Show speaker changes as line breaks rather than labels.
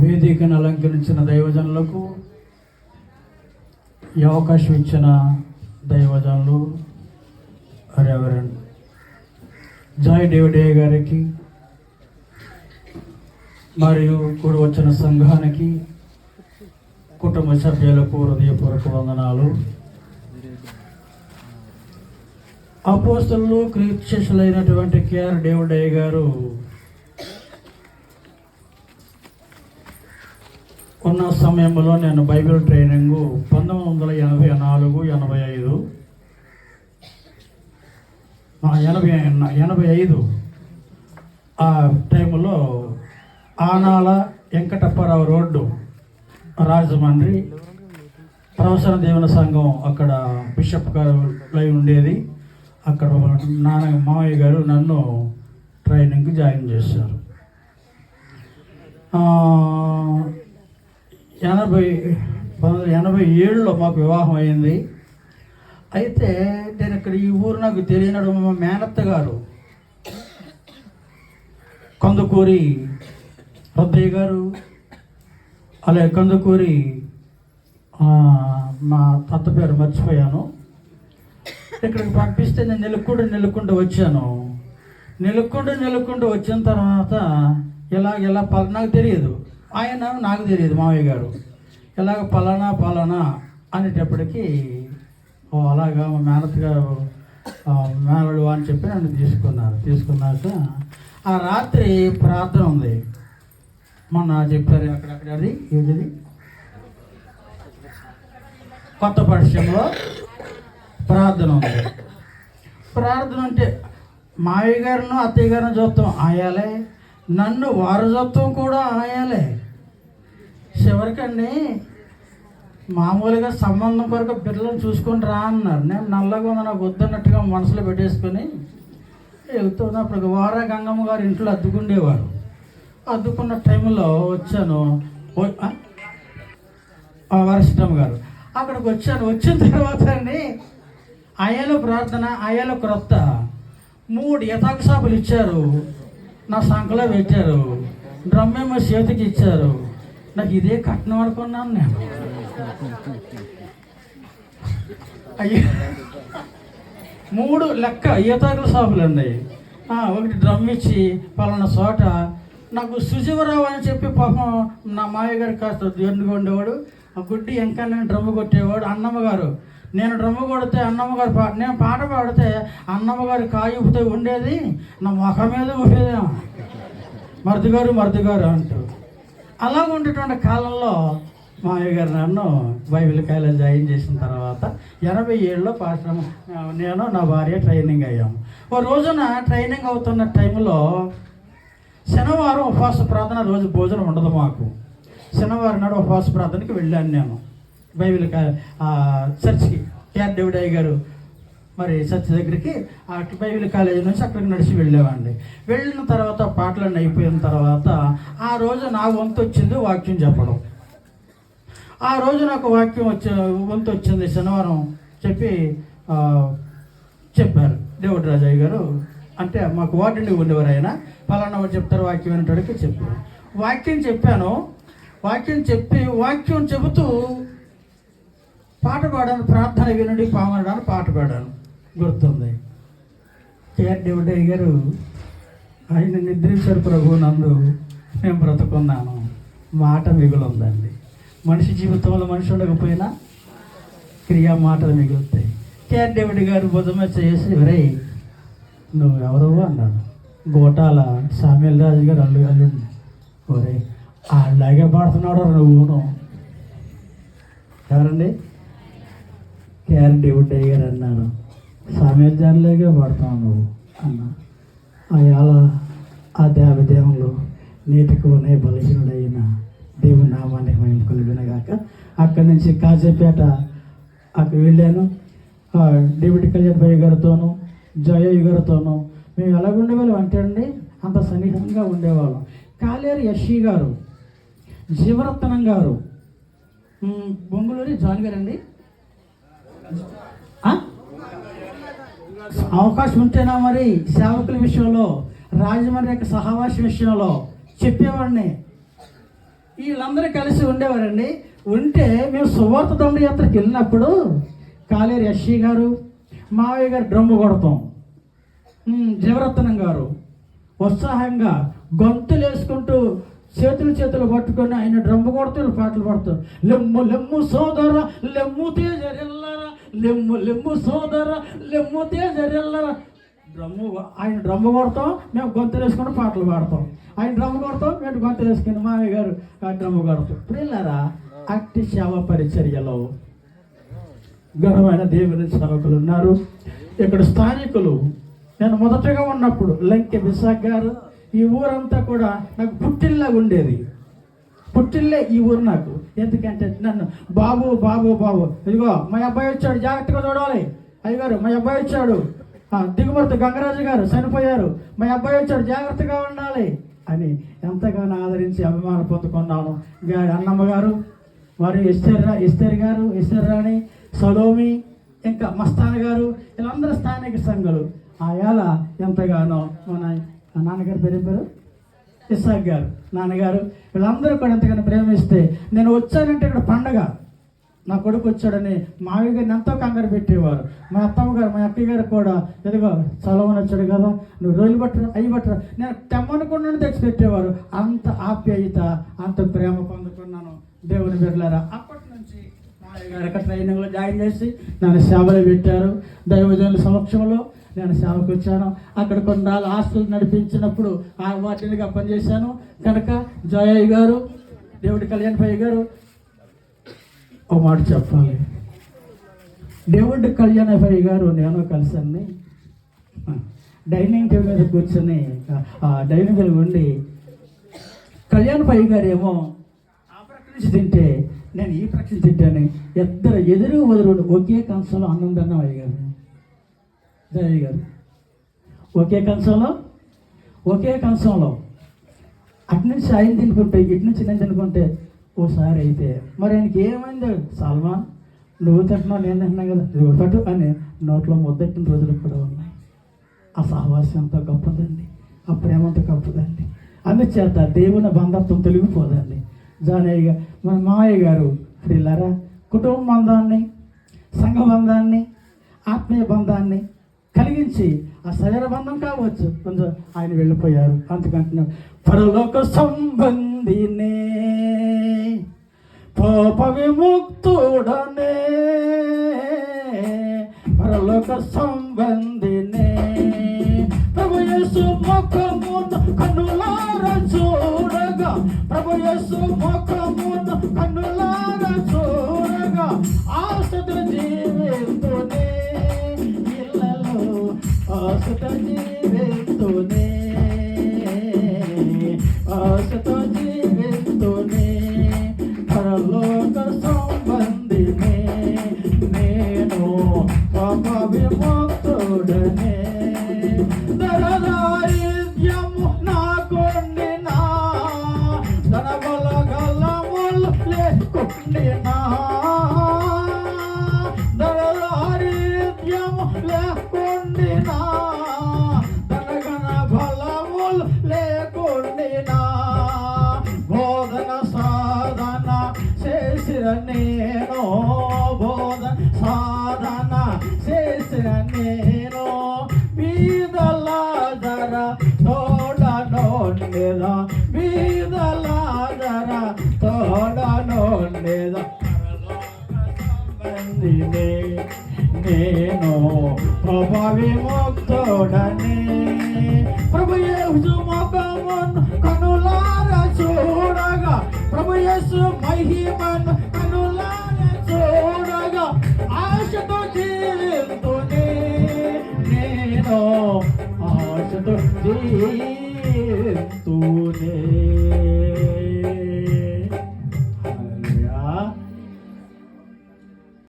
వేదికను అలంకరించిన దైవజనులకు, ఈ అవకాశం ఇచ్చిన దైవజనులు రెవరెండ్ జాయ్ డేవిడ్ గారికి మరియు కూడి వచ్చిన సంఘానికి, కుటుంబ సభ్యులకు హృదయపూర్వక వందనాలు. అపోస్తలులు క్రీస్తులైనటువంటి కేఆర్ డేవిడ్ గారు ఉన్న సమయంలో నేను బైబిల్ ట్రైనింగ్ 1984-85 ఆ టైంలో ఆనాల వెంకటప్పారావు రోడ్డు, రాజమండ్రి ప్రవసన దేవుని సంఘం అక్కడ బిషప్ గారు ఉండేది. అక్కడ మామయ్య గారు నన్ను ట్రైనింగ్కి జాయిన్ చేశారు. 1987లో మాకు వివాహం అయింది. అయితే నేను ఇక్కడ ఈ ఊరు నాకు తెలియనడు మా మేనత్త గారు కందుకూరి రద్దయ్య గారు, అలాగే కందుకూరి మా తాత పేరు మర్చిపోయాను. ఇక్కడికి పంపిస్తే నేను నెలకొండ వచ్చాను. నెలకొండ వచ్చిన తర్వాత ఇలా నాకు తెలియదు, ఆయన నాకు తెలియదు, మావయ్య గారు ఇలాగ పలానా అనేటప్పటికీ అలాగా మా మేనత్ గారు మేనడు అని చెప్పి నన్ను తీసుకున్నాక ఆ రాత్రి ప్రార్థన ఉంది. మొన్న చెప్పారు అక్కడది ఏంటిది కొత్త పరిశ్రమలో ప్రార్థన ఉంది. ప్రార్థన అంటే మావయ్య గారిను అత్తయ్య గారిని చూస్తాం ఆయాలే, నన్ను వారు చూస్తాం కూడా ఆయాలే. చివరికండి మామూలుగా సంబంధం కొరకు పిల్లలను చూసుకొని రా అన్నారు. నేను నల్లగా ఉంది నాకు వద్దన్నట్టుగా మనసులో పెట్టేసుకొని వెళ్తున్నప్పుడు వారా గంగమ్మ గారు ఇంట్లో అద్దుకుండేవారు. అద్దుకున్న టైంలో వచ్చాను, వరసిటమ్మ గారు అక్కడికి వచ్చాను. వచ్చిన తర్వాత అండి అయ్యాలో ప్రార్థన, అయ్యాలో క్రొత్త 3 యథాకు సాపులు ఇచ్చారు, నా సంఖలో పెట్టారు, డ్రమ్మేమో చేతికి ఇచ్చారు. నాకు ఇదే కట్నం అనుకున్నాను నేను. అయ్యో 3 లెక్క ఈతాకుల సాపులు అండి. ఒకటి డ్రమ్ ఇచ్చి పలానా చోట నాకు సుజీవరావు అని చెప్పి పాపం నా మావయ్య గారు కాస్త ఎన్నుగా ఉండేవాడు. ఆ గుడ్డి ఇంకా నేను డ్రమ్ము కొట్టేవాడు. అన్నమ్మ గారు నేను డ్రమ్ము కొడితే అన్నమ్మ గారు నేను పాట పాడితే అన్నమ్మ గారు కాయుపుతో ఉండేది, నా ముఖం మీద ఉండేదేమో మరుది గారు అంటూ. అలాగ ఉండేటువంటి కాలంలో మావయ్య గారు నన్ను బైబిల్ కాలేజ్ జాయిన్ చేసిన తర్వాత 87లో పాస్టర్ నేను నా భార్య ట్రైనింగ్ అయ్యాము. ఓ రోజున ట్రైనింగ్ అవుతున్న టైంలో శనివారం ఉపవాస ప్రార్థన, రోజు భోజనం ఉండదు మాకు. శనివారం నాడు ఉపవాస ప్రార్థనకి వెళ్ళాను నేను బైబిల్ చర్చ్కి. కేఆర్ డేవిడ్ గారు మరి చర్చ్ దగ్గరికి ఆ బైబిల్ కాలేజీ నుంచి అక్కడికి నడిచి వెళ్ళేవాడిని. వెళ్ళిన తర్వాత పాటలన్నీ అయిపోయిన తర్వాత ఆ రోజు నా వంతు వచ్చింది వాక్యం చెప్పడం. ఆ రోజు నాకు వాక్యం వంతు వచ్చింది. శనివారం చెప్పారు డేవిడ్ రాజయ్య గారు, అంటే మాకు వార్డుని ఉండేవారు ఆయన. పలానా వాడు చెప్తారు వాక్యం అనేటోడికి చెప్పారు. వాక్యం చెప్పాను. వాక్యం చెబుతూ పాట పాడాను. ప్రార్థన వినుడి పామనడానికి పాట పాడాను, గుర్తుంది. కేఆర్ డేవిడ్ గారు ఆయన నిద్రించారు, ప్రభు నందు నేను బ్రతుకున్నాను, మాట మిగులుందండి. మనిషి జీవితంలో మనిషి ఉండకపోయినా క్రియా మాటలు మిగులుతాయి. కేఆర్ డేవిడ్ గారు భుజమే చేసి ఒరే నువ్వు ఎవరు అన్నాడు. గోటాల సామ్యుల్ రాజు గారు అల్లుండి, ఒరే అలాగే పాడుతున్నాడు నువ్వును. ఎవరండి? కేఆర్ డేవిడ్ గారు అన్నారు, సామ్యుల్ జాన్లేగా పాడుతావు నువ్వు అన్నా. అలా ఆ దేవదేవులు నీటికోనే బలహీనుడైన దేవుని నామానికి మేము కలిగినగాక. అక్కడి నుంచి కాజేపేట అక్కడ వెళ్ళాను. డేవిడ్ కళ్యాణ్ భయ్య గారితోనూ జయయ్య గారితోనూ మేము ఎలాగుండేవాళ్ళం అంటే అండి అంత సన్నిహితంగా ఉండేవాళ్ళం. కాలేరు యశ్షి గారు, జీవరత్నం గారు, బొంగులూరి జాన్ గారండి. అవకాశం ఉంటేనా మరి సేవకుల విషయంలో, రాజమండ్రి యొక్క సహవాస విషయంలో చెప్పేవాడిని. వీళ్ళందరూ కలిసి ఉండేవారండి. ఉంటే మేము సువార్త దండయాత్రకి వెళ్ళినప్పుడు కాలేరు యశ్షి గారు, మావయ్య గారు డ్రమ్ము కొడతాం, జీవరత్నం గారు ఉత్సాహంగా గొంతులు వేసుకుంటూ చేతులు పట్టుకొని ఆయన డ్రమ్ము కొడుతూ పాటలు పాడుతారు. లెమ్ము లెమ్ము సోదర లెమ్ము తేజరెల్లరా, లెమ్ము లెమ్ము సోదర లెమ్ము తేజరెల్లరా. ఆయన డ్రమ్ము కొడతాం, మేము గొంతులు వేసుకొని పాటలు పాడతాం. ఆయన డ్రమ్ము కొడతాం, మేము గొంతులు వేసుకుని మామయ్య గారు డ్రమ్ము కొడతాం. పిల్లరా, అట్టి సేవ పరిచర్యలో ఘనమైన దేవుని సేవకులు ఉన్నారు. ఇక్కడ స్థానికులు, నేను మొదటగా ఉన్నప్పుడు లంకె విశాఖ గారు, ఈ ఊరంతా కూడా నాకు పుట్టిల్లాగా ఉండేది. పుట్టిల్లే ఈ ఊరు నాకు. ఎందుకంటే నన్ను బాబు బాబు బాబు, ఇదిగో మా అబ్బాయి వచ్చాడు, జాగ్రత్తగా చూడాలి. అయ్యగారు మా అబ్బాయి వచ్చాడు, దిగుమర్తి గంగరాజు గారు చనిపోయారు, మా అబ్బాయి వచ్చాడు, జాగ్రత్తగా ఉండాలి అని ఎంతగానో ఆదరించి అభిమానం పొందుకున్నాను. అన్నమ్మ గారు, వారు ఎస్తేర్ గారు, ఎస్తేర్ రాణి, సలోమి, ఇంకా మస్తాన్ గారు, వీళ్ళందరూ స్థానిక సంఘాలు. ఆయాల ఎంతగానో మన నాన్నగారు పేరు ఇస్సాక్ గారు, నాన్నగారు, వీళ్ళందరూ కూడా ఎంతగానో ప్రేమిస్తే నేను వచ్చానంటే ఇక్కడ పండగ, నా కొడుకు వచ్చాడని మావి గారిని ఎంతో కంగారు పెట్టేవారు. మా అత్తమ్మ గారు, మా అక్కయ్య గారు కూడా, ఎదుగో చలవని వచ్చాడు కదా, నువ్వు రోజులు పట్టరు అయ్యి పట్టరు, నేను తెమ్మనుకున్నాను తెచ్చి పెట్టేవారు. అంత ఆప్యాయత, అంత ప్రేమ పొందుకున్నాను దేవుని బిడ్డలారా. అప్పటి నుంచి మావయ్య గారు అక్కడ ట్రైనింగ్లో జాయిన్ చేసి నన్ను సేవలు పెట్టారు. దైవజనుల సమక్షంలో నేను సేవకు వచ్చాను. అక్కడ కొన్నాళ్ళు హాస్టల్ నడిపించినప్పుడు ఆ వాటిగా పనిచేశాను కనుక జయయ్య గారు, దేవుడి కళ్యాణ్పయ్య గారు, ఓ మాట చెప్పాలి. దేవుడి కళ్యాణ్పయ్య గారు నేను కలిసాన్ని డైనింగ్ టేబుల్ మీద కూర్చొని డైనింగ్ టేబుల్ ఉండి కళ్యాణ్పయ్య గారు ఏమో ఆ ప్రక్క నుంచి తింటే నేను ఈ ప్రక్క నుంచి తింటాను. ఇద్దరు ఎదురు వదురు ఒకే కంచంలో అన్నం తిన్నాం. అయ్యగారు, జయయ్య గారు ఒకే కంచంలో అటు నుంచి ఆయన తినుకుంటే ఇటు నుంచి నేను తినుకుంటే ఓసారి అయితే మరి ఆయనకి ఏమైంది, సల్మాన్ నువ్వు తింటున్నావు నేను తింటున్నాను కదా, ఇదిగో పట్టు అని నోట్లో ముద్దెట్టిన రోజులు కూడా ఉన్నాయి. ఆ సహవాసం అంతా గొప్పదండి, ఆ ప్రేమ అంతా గొప్పదండి. అందుచేత దేవుని బంధత్వం తొలగిపోదండి. జానయ్య మన మావయ్య గారు ప్రియులారా, కుటుంబ బంధాన్ని, సంఘ బంధాన్ని, ఆత్మీయ బంధాన్ని కలిగించి ఆ శరీర బంధం కావచ్చు కొంచెం ఆయన వెళ్ళిపోయారు. అందుకంటున్నారు పరలోక సంబంధినే పాప విముక్తుడనే, పరలోక సంబంధినే ప్రభు యేసు ముఖమును కన్నులార చూడగా, ప్రభు యేసు ముఖమును కన్నులార చూడగా ఆశతో జీవితునే, ఇళ్ళలో ఆశతో జీవితునే, ఆశతో జీవితునే పరలోక సంబంధినే నేను పాప విముక్తుడనే. దరదారిద్యము నాకుండినా, ధన బలగలములు లేకుండినా, దరదారిద్యము లేకుండినా, ధనగణ బలములు లేకుండినా, బోధన సాధన చేసిన నేను, బోధన సాధన చేసిన నేను, బీదల ధర తోడనోండేదా, బీదల ధర తోడనోండేదా సంబంధినే నేను ప్రభు విముక్తుడనే. ప్రభు యేసు ముఖమును కనులార చూడగా, ప్రభు యేసు మహిమను కనులార చూడగా ఆశతో జీవితునే నేను, ఆశతో జీవితునే.